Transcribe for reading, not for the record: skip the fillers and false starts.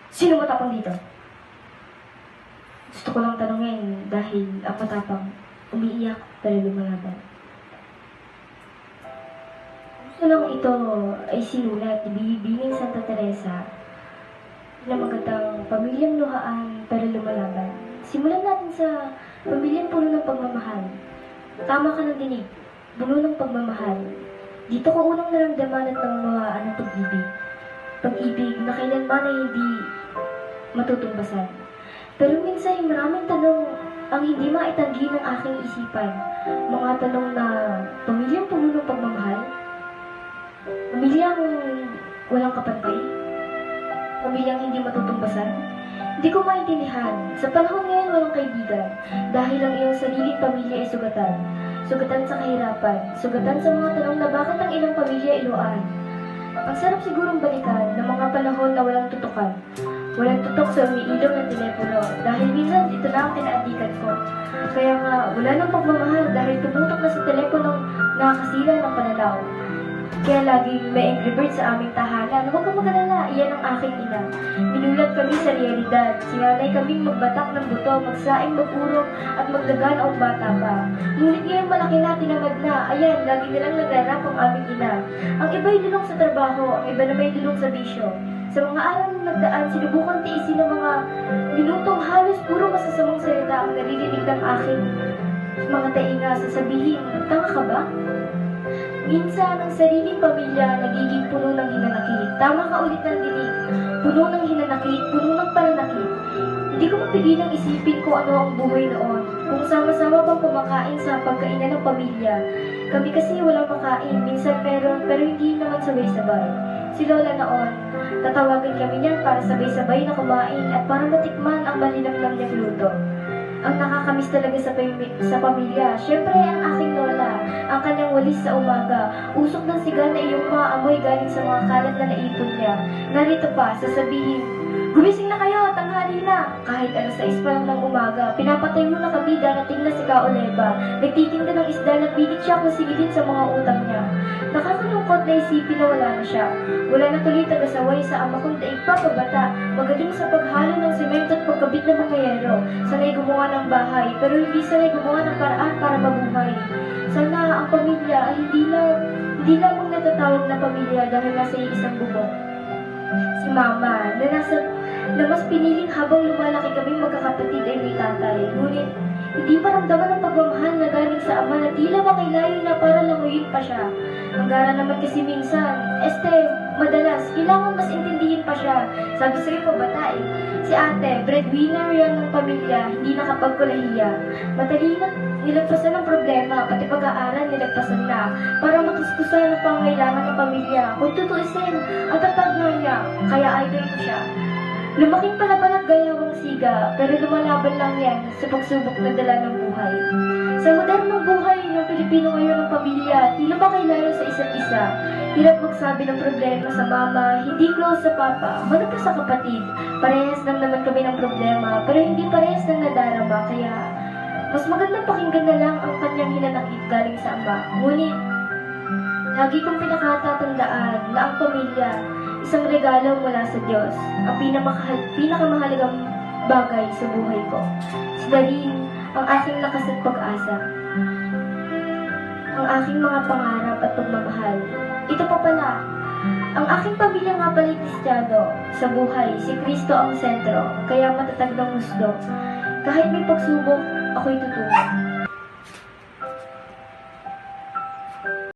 Sino matapang dito? Gusto ko lang tanungin dahil ang matapang umiiyak pero lumalaban. Gusto lang ito ay sinulat ni Bibinging Santa Teresa na magandang pamilyang luhaan pero lumalaban. Simulan natin sa pamilyang puno ng pagmamahal. Tama ka ng dinig, puno ng pagmamahal. Dito ko unang naramdaman at namamawaan ng pag-ibig. Pag-ibig na kailanman ay hindi matutumbasan. Pero minsan maraming tanong ang hindi maitanggi ng aking isipan. Mga tanong na pamilyang puno ng pagmamahal, pamilyang walang kapantay, pamilyang hindi matutumbasan. Hindi ko maintindihan. Sa panahon ngayon walang kaibigan dahil ang iyong sariling pamilya ay sugatan. Sugatan sa kahirapan, sugatan sa mga tanong na bakit ang ilang pamilya iluan. Ang sarap sigurong balikan ng mga panahon na walang tutukan. Walang tutok sa umiilaw ng telepono dahil minsan ito na ang kinaadikan ko. Kaya nga, wala nang pagmamahal dahil tumutok na sa teleponong nakakasira ng pananaw. Kaya laging may Angry Bird sa aming tahanan. Huwag kang mag-alala, iyan ang aking ina. Minulat kami sa realidad. Sinanay kaming magbatak ng buto, magsaing, mag-urong at magdagan ang bata pa. Ngunit ngayon malaki na, tinamad na. Ayan, lagi nilang nagrarap ang aming ina. Ang iba'y lulong sa trabaho, ang iba na may lulong sa bisyo. Sa mga araw na nagdaan, sinubukan tiisin ng mga minutong halos puro masasamang salita ang naririnig ng aking mga tainga. Sasabihin, tanga ka ba? Minsan, ang sariling pamilya nagiging puno ng hinanakit. Tama ka ulit ng dinig. Puno ng hinanakit, puno ng pananakit. Hindi ko mapigilang isipin kung ano ang buhay noon. Kung sama-sama pang kumakain sa pagkainan ng pamilya. Kami kasi walang makain. Minsan meron, pero hindi naman sabay-sabay. Si Lola noon, tatawagan kami niyan para sabay-sabay na kumain at para matikman ang malinamnam niyang luto. Ang nakakamiss talaga sa pamilya, syempre ang aking lola, ang kanyang walis sa umaga, usok ng siga na iyong maamoy galing sa mga kalat na naipon niya. Narito pa, sasabihin, gumising na kayo, tanghali na! Kahit alas 6 pa lang ng umaga, pinapatay mo na kami darating na si Kaoleba. Nagtitinda ng isda na pilit siya kung sigilin sa mga utang niya. Nakakalungkot na isipin na wala na siya. Wala na tuloy tagasaway sa ama kong daig pa pabata. Magaling sa paghalo ng semento at pagkabit ng mga yero. Sanay gumawa ng bahay, pero hindi sanay gumawa ng paraan para mabuhay. Sana ang pamilya ay hindi lamang natatawag na pamilya dahil nasa isang bubong. Si Mama, na mas piniling habang lumalaki kaming magkakapatid ay may tatay. Ngunit, hindi maramdaman ang pagmamahal na galing sa ama na tila makilayo na para languyin pa siya. Ang gara naman kasi minsan, madalas, kailangan mas intindihin pa siya. Sabi sa'yo pa bata eh. Si ate, breadwinner yan ng pamilya, hindi nakapagkulahiya. Matalino, nilagpasan ng problema, pati pag-aaral nilagpasan na, para matuskusan ang pangailangan ng pamilya. Kung tutuisin, ang tatag niya, kaya idol mo siya. Lumaking palaban at gayawang siga, pero lumalaban lang yan sa pagsubok na dala ng buhay. Sa modernong buhay ng Pilipino ngayon ng pamilya, tila ba kailayo sa isa't isa? Hirap magsabi ng problema sa mama, hindi close sa papa, mano pa sa kapatid. Parehas lang naman kami ng problema, pero hindi parehas ng nadarama, kaya mas magandang pakinggan na lang ang kanyang hinanakit galing sa ama. Ngunit, lagi kong pinakatatandaan na ang pamilya, isang regalo mula sa Diyos, ang pinakamahalagang bagay sa buhay ko. Sila rin ang aking lakas at pag-asa, ang aking mga pangarap at pagmamahal. Ito pa pala, ang aking pamilya nga pala Kristiyano. Sa buhay, si Kristo ang sentro, kaya matatag ng husdo. Kahit may pagsubok, ako'y tutungo.